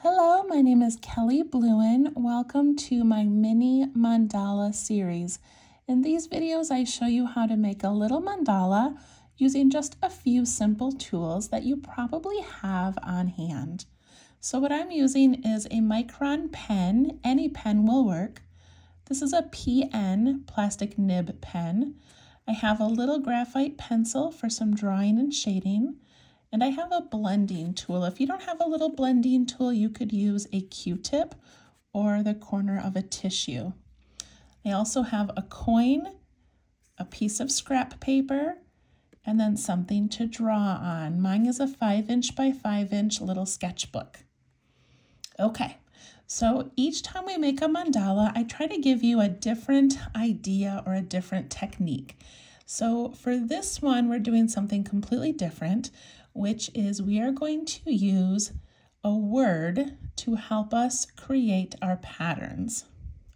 Hello, my name is Kelly Bluen. Welcome to my mini mandala series. In these videos, I show you how to make a little mandala using just a few simple tools that you probably have on hand. So what I'm using is a micron pen. Any pen will work. This is a PN, plastic nib pen. I have a little graphite pencil for some drawing and shading. And I have a blending tool. If you don't have a little blending tool, you could use a Q-tip or the corner of a tissue. I also have a coin, a piece of scrap paper, and then something to draw on. Mine is a 5" by 5" little sketchbook. Okay, so each time we make a mandala, I try to give you a different idea or a different technique. So for this one, we're doing something completely different, which is we are going to use a word to help us create our patterns.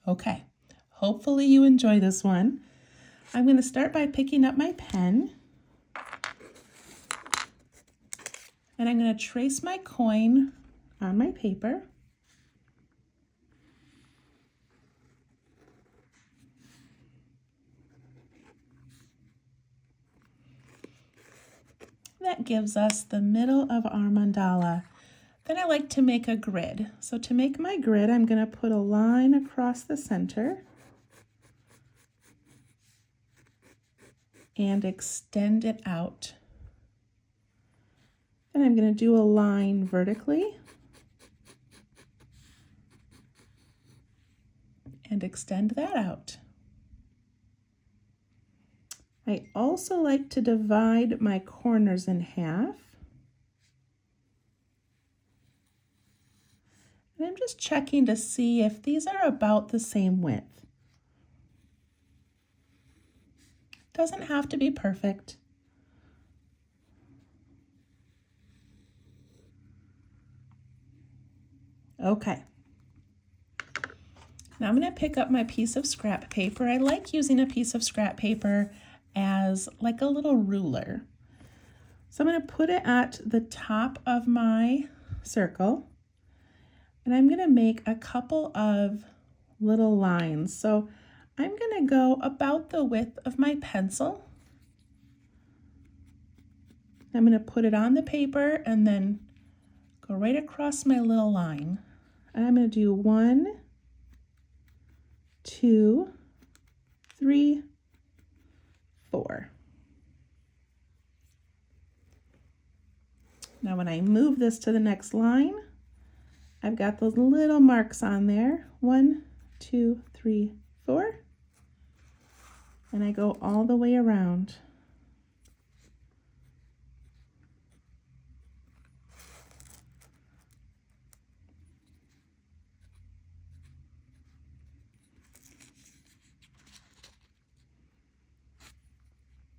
Okay, hopefully you enjoy this one. I'm going to start by picking up my pen, and I'm going to trace my coin on my paper. That gives us the middle of our mandala. Then I like to make a grid. So to make my grid, I'm going to put a line across the center and extend it out. Then I'm going to do a line vertically and extend that out. I also like to divide my corners in half. And I'm just checking to see if these are about the same width. Doesn't have to be perfect. Okay. Now I'm going to pick up my piece of scrap paper. I like using a piece of scrap paper as like a little ruler. So I'm going to put it at the top of my circle, and I'm going to make a couple of little lines. So I'm going to go about the width of my pencil. I'm going to put it on the paper and then go right across my little line. And I'm going to do 1, 2, 3, 4. Now when I move this to the next line, I've got those little marks on there. 1, 2, 3, 4. And I go all the way around.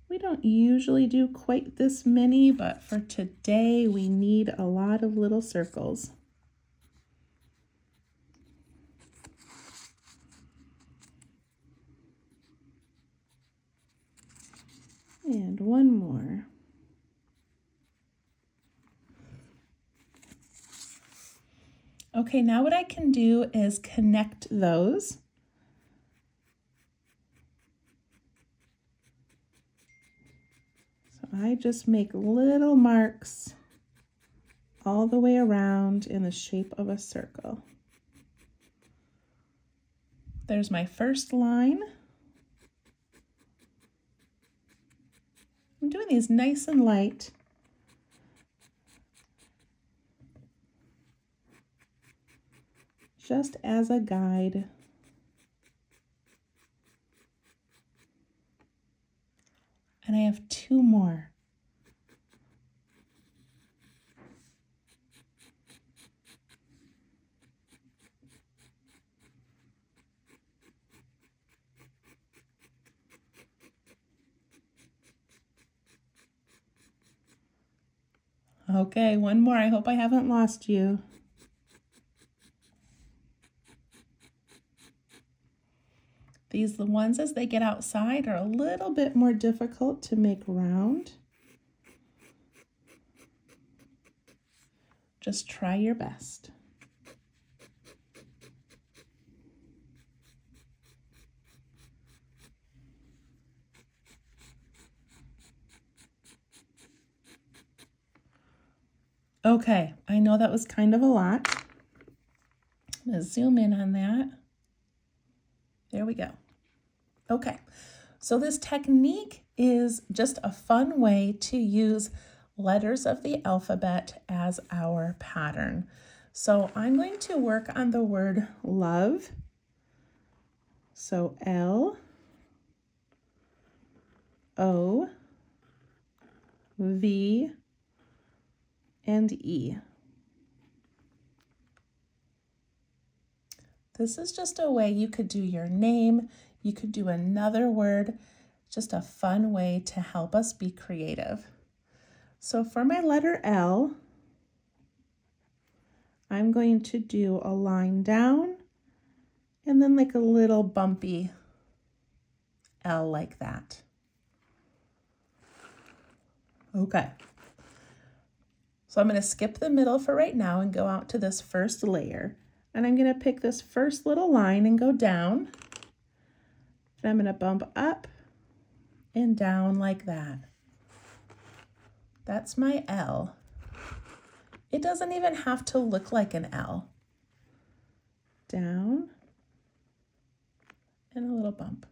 We don't usually do quite this many, but for today we need a lot of little circles. And one more. Okay, now what I can do is connect those. I just make little marks all the way around in the shape of a circle. There's my first line. I'm doing these nice and light. Just as a guide. And I have 2 more. Okay, one more. I hope I haven't lost you. These, the ones as they get outside, are a little bit more difficult to make round. Just try your best. Okay, I know that was kind of a lot. I'm going to zoom in on that. There we go. Okay, so this technique is just a fun way to use letters of the alphabet as our pattern. So I'm going to work on the word love. So L, O, V, and E. This is just a way you could do your name, you could do another word, just a fun way to help us be creative. So for my letter L, I'm going to do a line down and then like a little bumpy L like that. Okay. So I'm going to skip the middle for right now and go out to this first layer. And I'm going to pick this first little line and go down. And I'm going to bump up and down like that. That's my L. It doesn't even have to look like an L. Down and a little bump.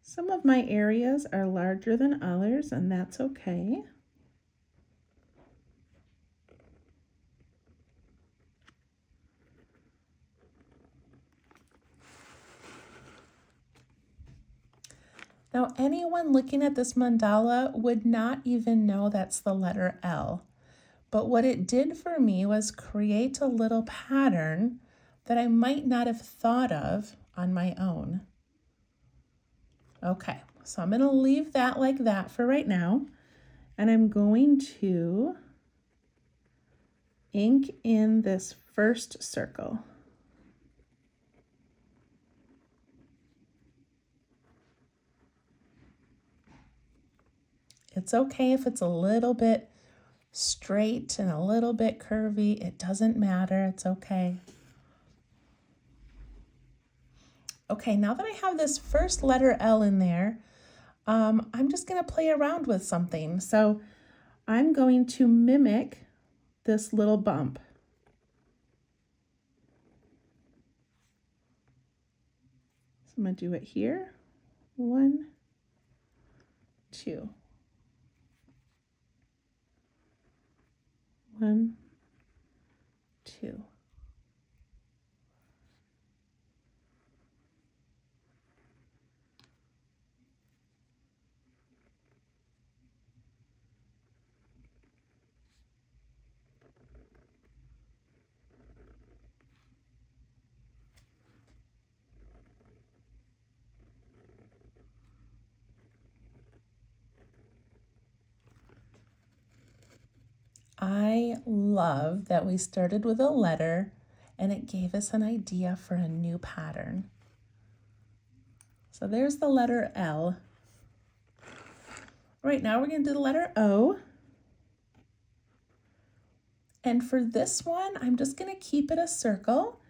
Some of my areas are larger than others, and that's okay. Now, anyone looking at this mandala would not even know that's the letter L. But what it did for me was create a little pattern that I might not have thought of on my own. Okay, so I'm going to leave that like that for right now. And I'm going to ink in this first circle. It's okay if it's a little bit straight and a little bit curvy. It doesn't matter. It's okay. Okay, now that I have this first letter L in there, I'm just going to play around with something. So I'm going to mimic this little bump. So I'm going to do it here. 1, 2. 1, 2. I love that we started with a letter and it gave us an idea for a new pattern. So there's the letter L. Right now we're going to do the letter O. And for this one, I'm just going to keep it a circle.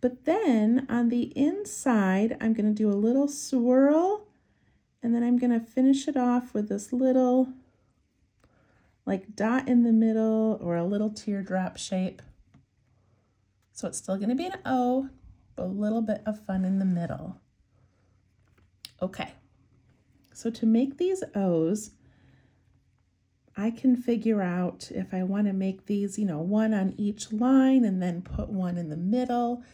But then on the inside, I'm going to do a little swirl. And then I'm going to finish it off with this little like dot in the middle or a little teardrop shape. So it's still going to be an O, but a little bit of fun in the middle. Okay, so to make these O's, I can figure out if I want to make these, one on each line and then put one in the middle.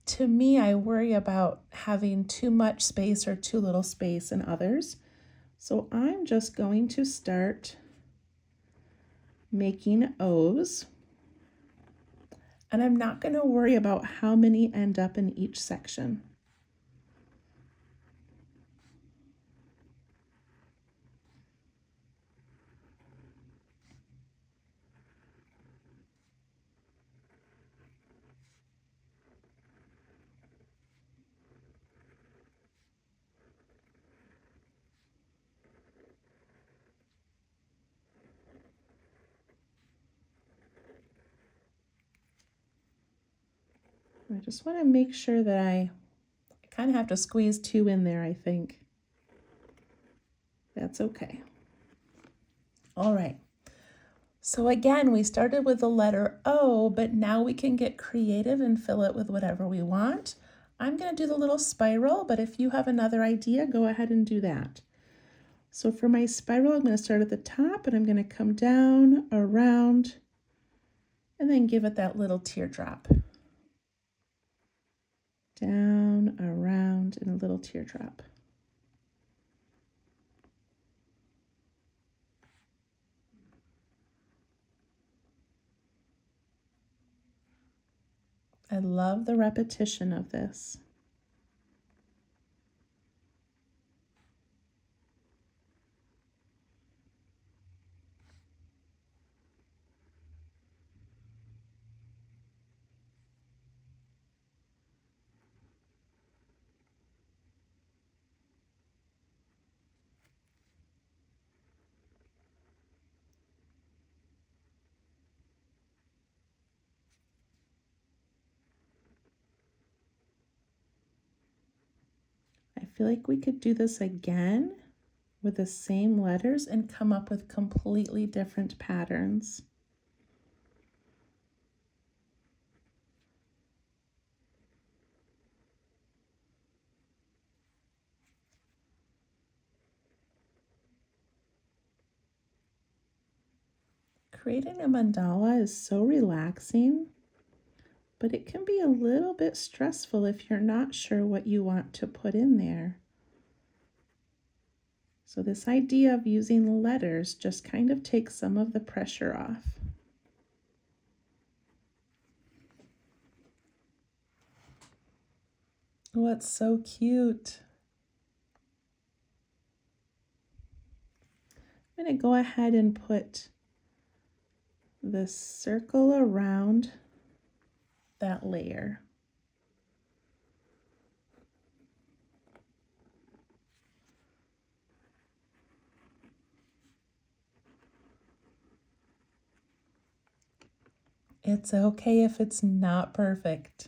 To me, I worry about having too much space or too little space in others. So I'm just going to start making O's. And I'm not going to worry about how many end up in each section. I just want to make sure that I Kind of have to squeeze 2 in there, I think. That's okay. All right. So again, we started with the letter O, but now we can get creative and fill it with whatever we want. I'm going to do the little spiral, but if you have another idea, go ahead and do that. So for my spiral, I'm going to start at the top and I'm going to come down, around, and then give it that little teardrop. Down, around, and a little teardrop. I love the repetition of this. I feel like we could do this again with the same letters and come up with completely different patterns. Creating a mandala is so relaxing, but it can be a little bit stressful if you're not sure what you want to put in there. So this idea of using letters just kind of takes some of the pressure off. Oh, it's so cute. I'm going to go ahead and put the circle around that layer. It's okay if it's not perfect.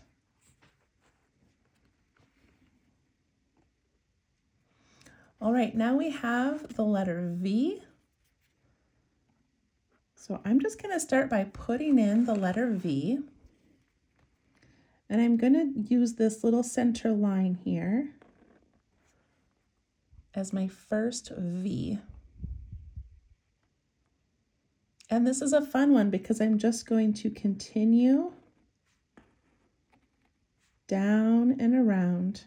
All right, now we have the letter V. So I'm just going to start by putting in the letter V. And I'm going to use this little center line here as my first V. And this is a fun one because I'm just going to continue down and around.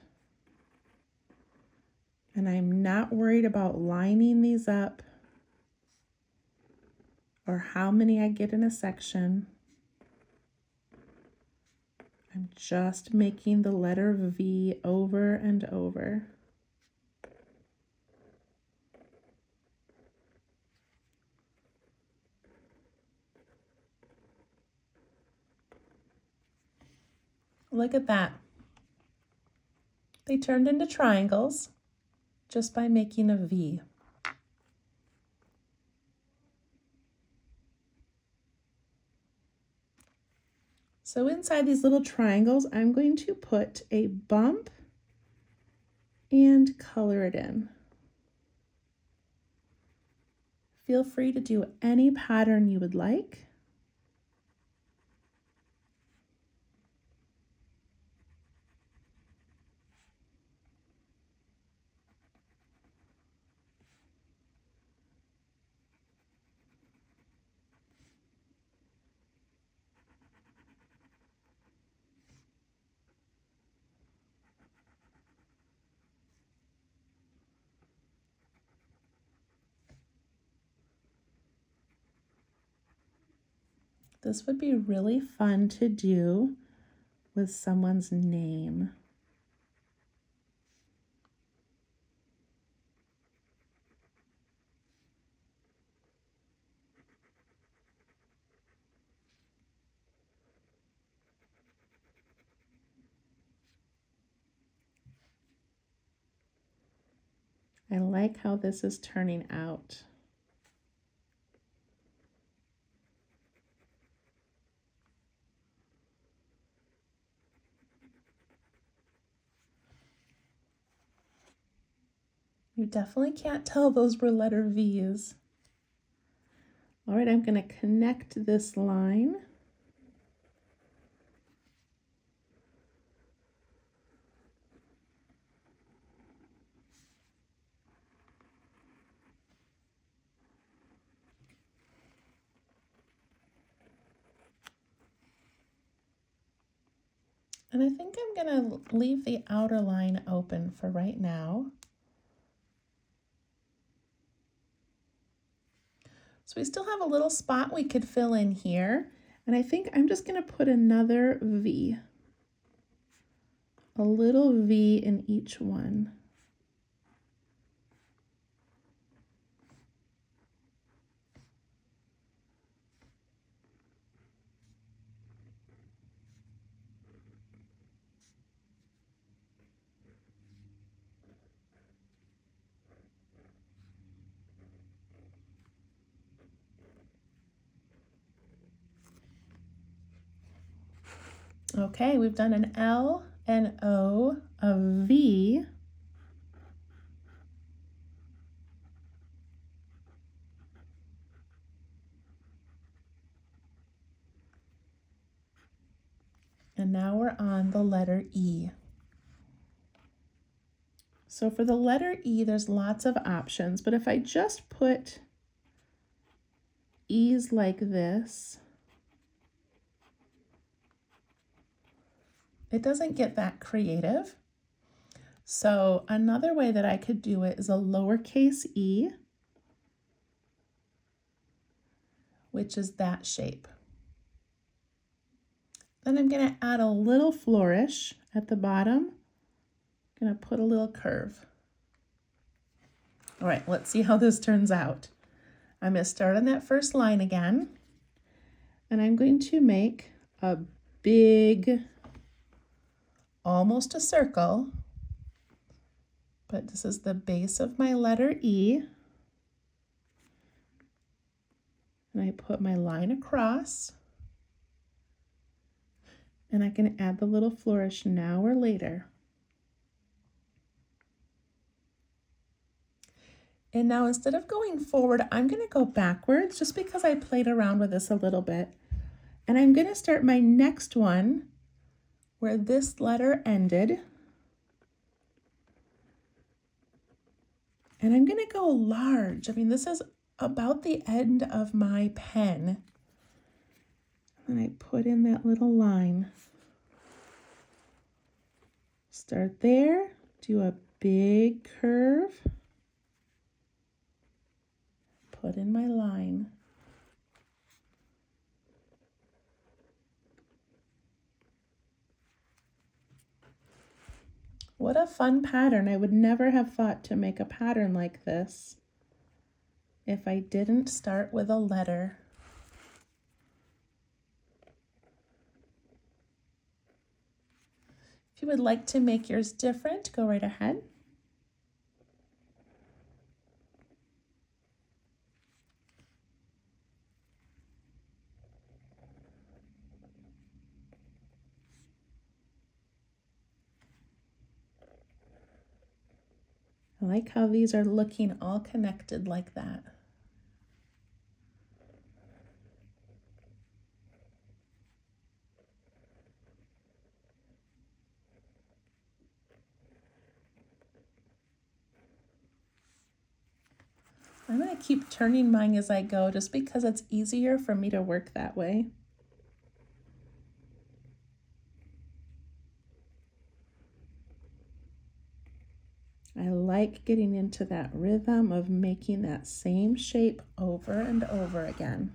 And I'm not worried about lining these up or how many I get in a section. I'm just making the letter V over and over. Look at that. They turned into triangles just by making a V. So inside these little triangles, I'm going to put a bump and color it in. Feel free to do any pattern you would like. This would be really fun to do with someone's name. I like how this is turning out. You definitely can't tell those were letter V's. All right, I'm going to connect this line. And I think I'm going to leave the outer line open for right now. So we still have a little spot we could fill in here. And I think I'm just going to put another V. A little V in each one. Okay, we've done an L, an O, a V, and now we're on the letter E. So for the letter E, there's lots of options, but if I just put E's like this, it doesn't get that creative. So another way that I could do it is a lowercase e, which is that shape. Then I'm going to add a little flourish at the bottom. I'm going to put a little curve. All right, let's see how this turns out. I'm going to start on that first line again, and I'm going to make a big, almost a circle, but this is the base of my letter E. And I put my line across, and I can add the little flourish now or later. And now instead of going forward, I'm going to go backwards just because I played around with this a little bit. And I'm going to start my next one where this letter ended. And I'm going to go large. I mean, this is about the end of my pen. And I put in that little line. Start there, do a big curve, put in my line. What a fun pattern. I would never have thought to make a pattern like this if I didn't start with a letter. If you would like to make yours different, go right ahead. I like how these are looking all connected like that. I'm going to keep turning mine as I go just because it's easier for me to work that way. I like getting into that rhythm of making that same shape over and over again.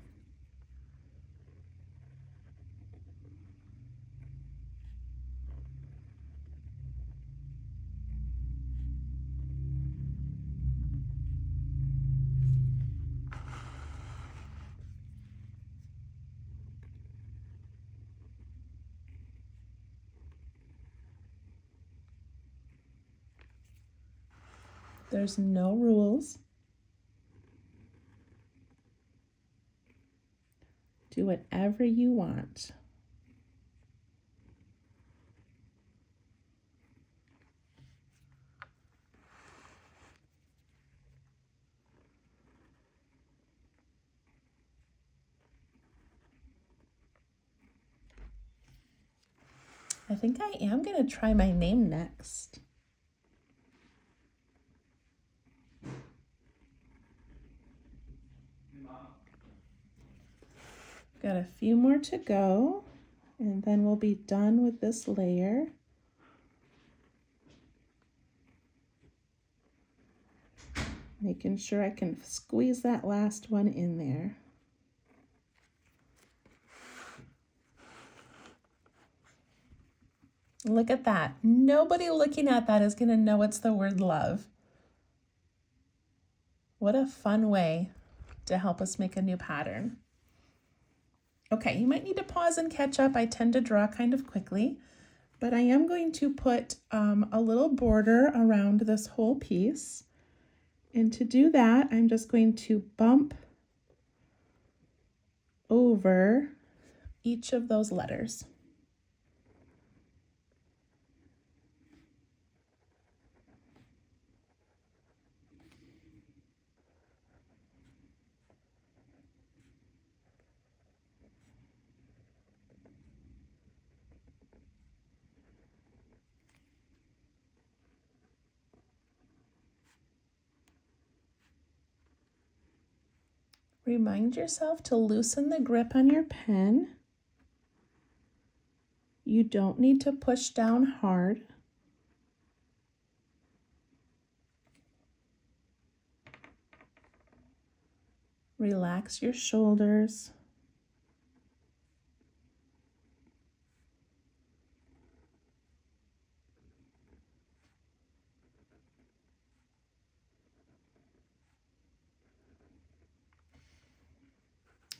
There's no rules. Do whatever you want. I think I am going to try my name next. Got a few more to go, and then we'll be done with this layer. Making sure I can squeeze that last one in there. Look at that. Nobody looking at that is going to know it's the word love. What a fun way to help us make a new pattern. Okay, you might need to pause and catch up. I tend to draw kind of quickly, but I am going to put a little border around this whole piece. And to do that, I'm just going to bump over each of those letters. Remind yourself to loosen the grip on your pen. You don't need to push down hard. Relax your shoulders.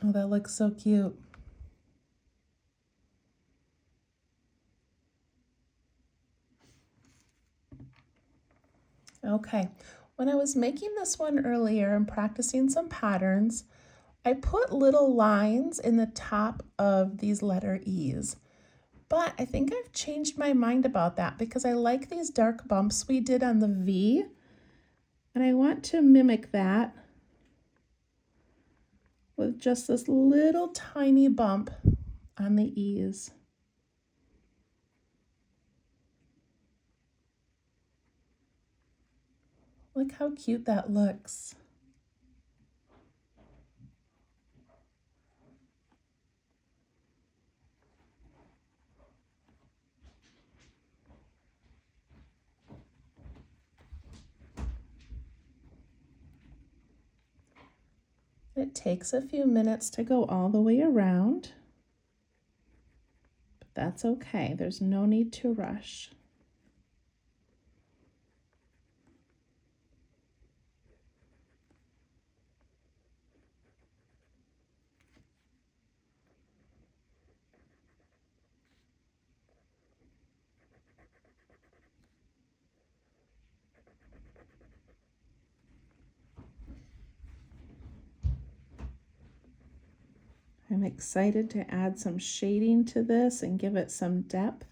Oh, that looks so cute. Okay, when I was making this one earlier and practicing some patterns, I put little lines in the top of these letter E's. But I think I've changed my mind about that because I like these dark bumps we did on the V, and I want to mimic that with just this little tiny bump on the E's. Look how cute that looks. It takes a few minutes to go all the way around, but that's okay. There's no need to rush. I'm excited to add some shading to this and give it some depth.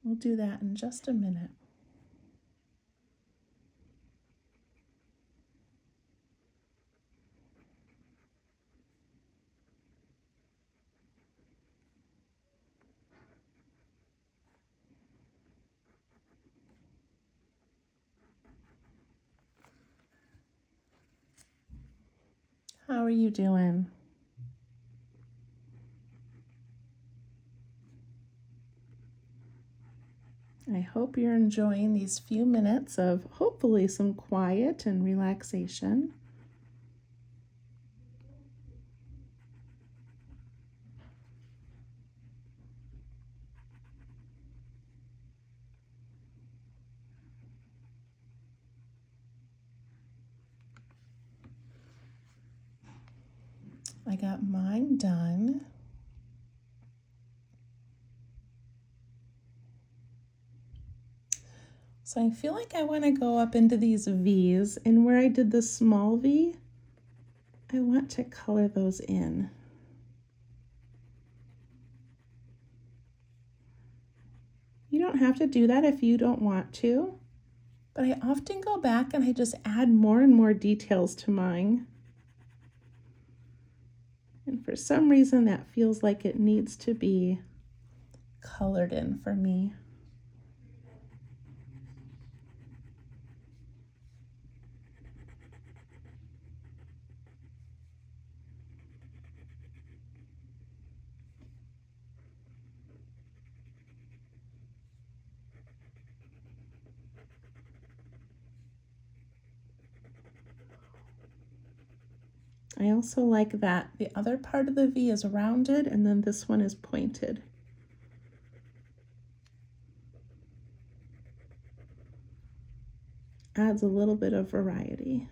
We'll do that in just a minute. How are you doing? I hope you're enjoying these few minutes of hopefully some quiet and relaxation. I got mine done. So I feel like I want to go up into these V's, and where I did the small V, I want to color those in. You don't have to do that if you don't want to, but I often go back and I just add more and more details to mine. And for some reason that feels like it needs to be colored in for me. I also like that the other part of the V is rounded and then this one is pointed. Adds a little bit of variety.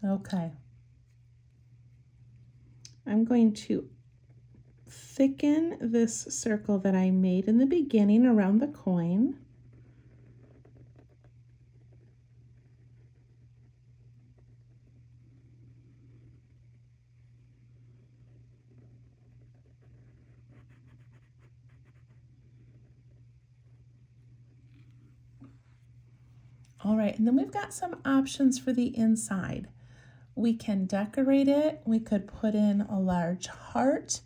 Okay. I'm going to thicken this circle that I made in the beginning around the coin. All right, and then we've got some options for the inside. We can decorate it. We could put in a large heart.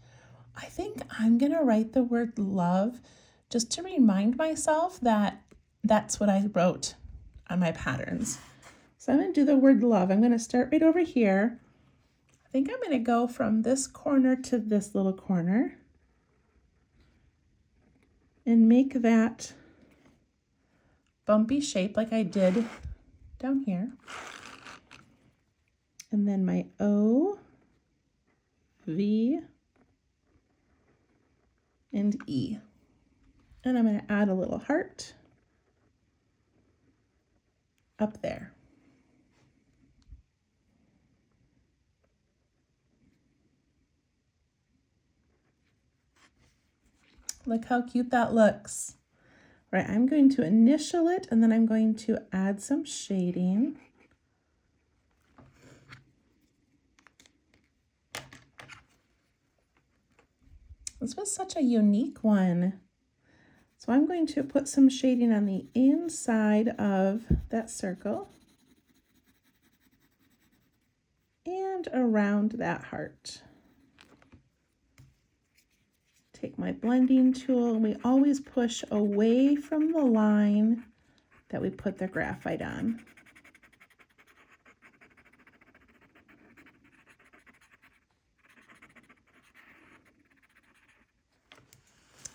I think I'm gonna write the word love just to remind myself that that's what I wrote on my patterns. So I'm gonna do the word love. I'm gonna start right over here. I think I'm gonna go from this corner to this little corner and make that bumpy shape like I did down here. And then my O, V, and E. And I'm going to add a little heart up there. Look how cute that looks. All right, I'm going to initial it and then I'm going to add some shading. This was such a unique one. So I'm going to put some shading on the inside of that circle and around that heart. Take my blending tool, and we always push away from the line that we put the graphite on.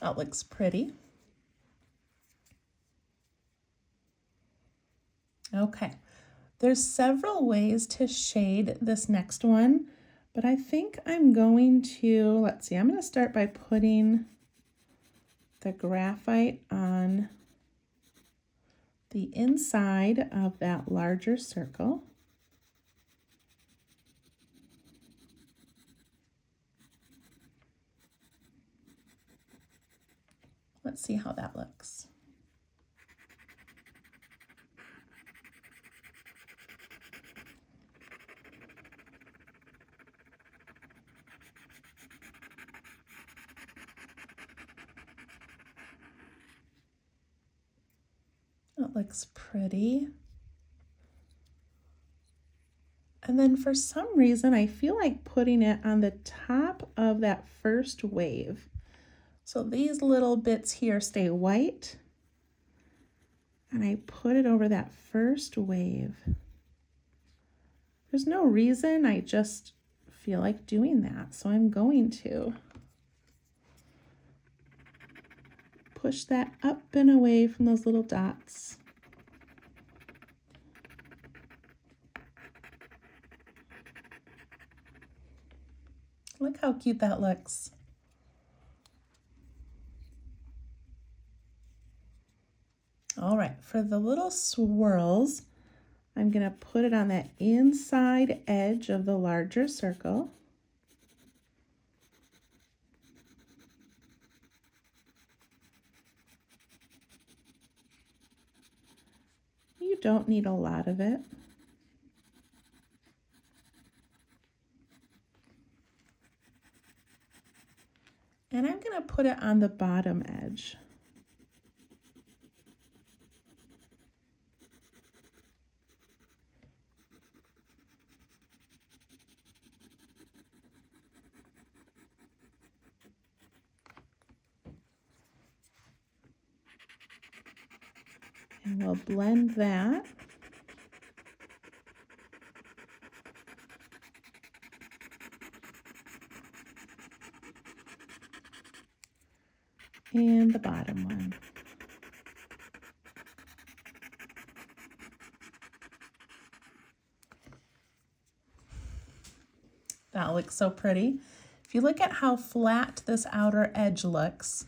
That looks pretty. Okay, there's several ways to shade this next one, but I think I'm going to, let's see, I'm going to start by putting the graphite on the inside of that larger circle. Let's see how that looks. That looks pretty. And then for some reason, I feel like putting it on the top of that first wave. So these little bits here stay white, and I put it over that first wave. There's no reason, I just feel like doing that, so I'm going to push that up and away from those little dots. Look how cute that looks. All right, for the little swirls, I'm going to put it on that inside edge of the larger circle. You don't need a lot of it. And I'm going to put it on the bottom edge. And we'll blend that. And the bottom one. That looks so pretty. If you look at how flat this outer edge looks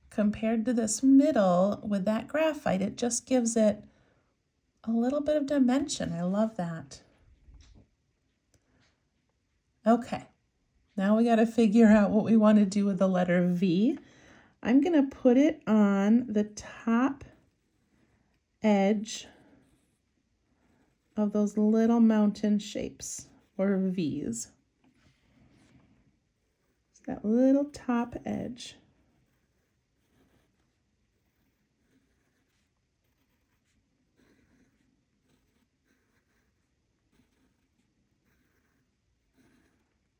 compared to this middle with that graphite, it just gives it a little bit of dimension. I love that. Okay, now we got to figure out what we want to do with the letter V. I'm going to put it on the top edge of those little mountain shapes, or V's. It's that little top edge.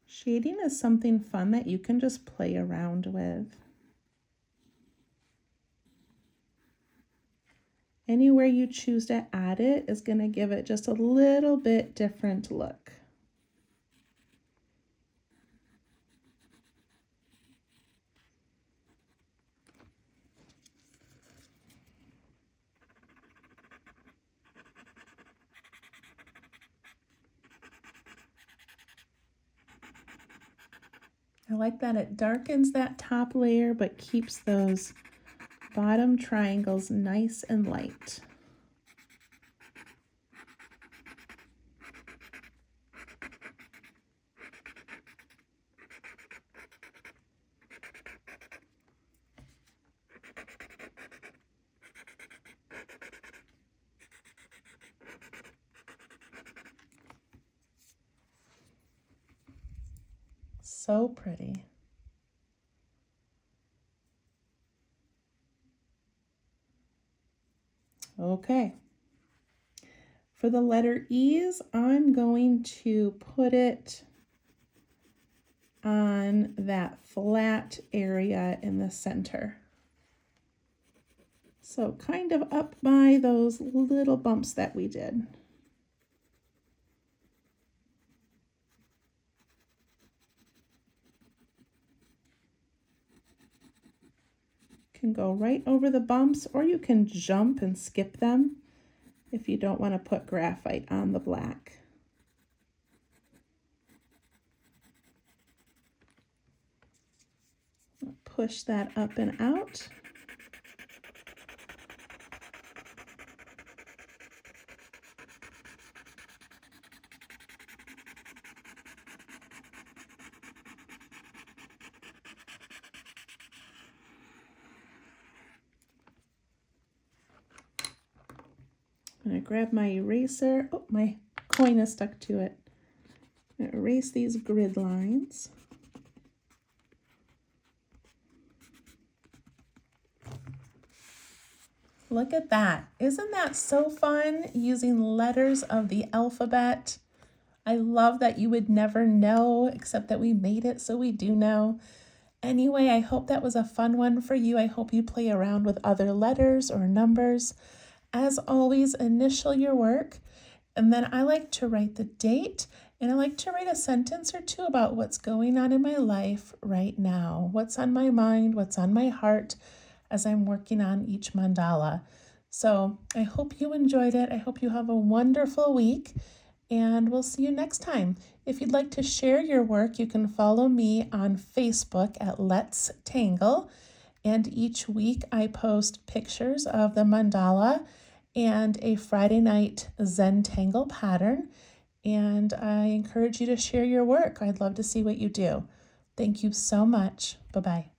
Shading is something fun that you can just play around with. Anywhere you choose to add it is going to give it just a little bit different look. I like that it darkens that top layer but keeps those bottom triangles nice and light. So pretty. Okay. For the letter E's, I'm going to put it on that flat area in the center. So kind of up by those little bumps that we did. Can go right over the bumps, or you can jump and skip them if you don't want to put graphite on the black. Push that up and out. I'm going to grab my eraser. Oh, my coin is stuck to it. I'm going to erase these grid lines. Look at that. Isn't that so fun, using letters of the alphabet? I love that you would never know, except that we made it so we do know. Anyway, I hope that was a fun one for you. I hope you play around with other letters or numbers. As always, initial your work, and then I like to write the date, and I like to write a sentence or two about what's going on in my life right now, what's on my mind, what's on my heart as I'm working on each mandala. So I hope you enjoyed it. I hope you have a wonderful week, and we'll see you next time. If you'd like to share your work, you can follow me on Facebook at Let's Tangle. And each week I post pictures of the mandala and a Friday night Zen Tangle pattern. And I encourage you to share your work. I'd love to see what you do. Thank you so much. Bye-bye.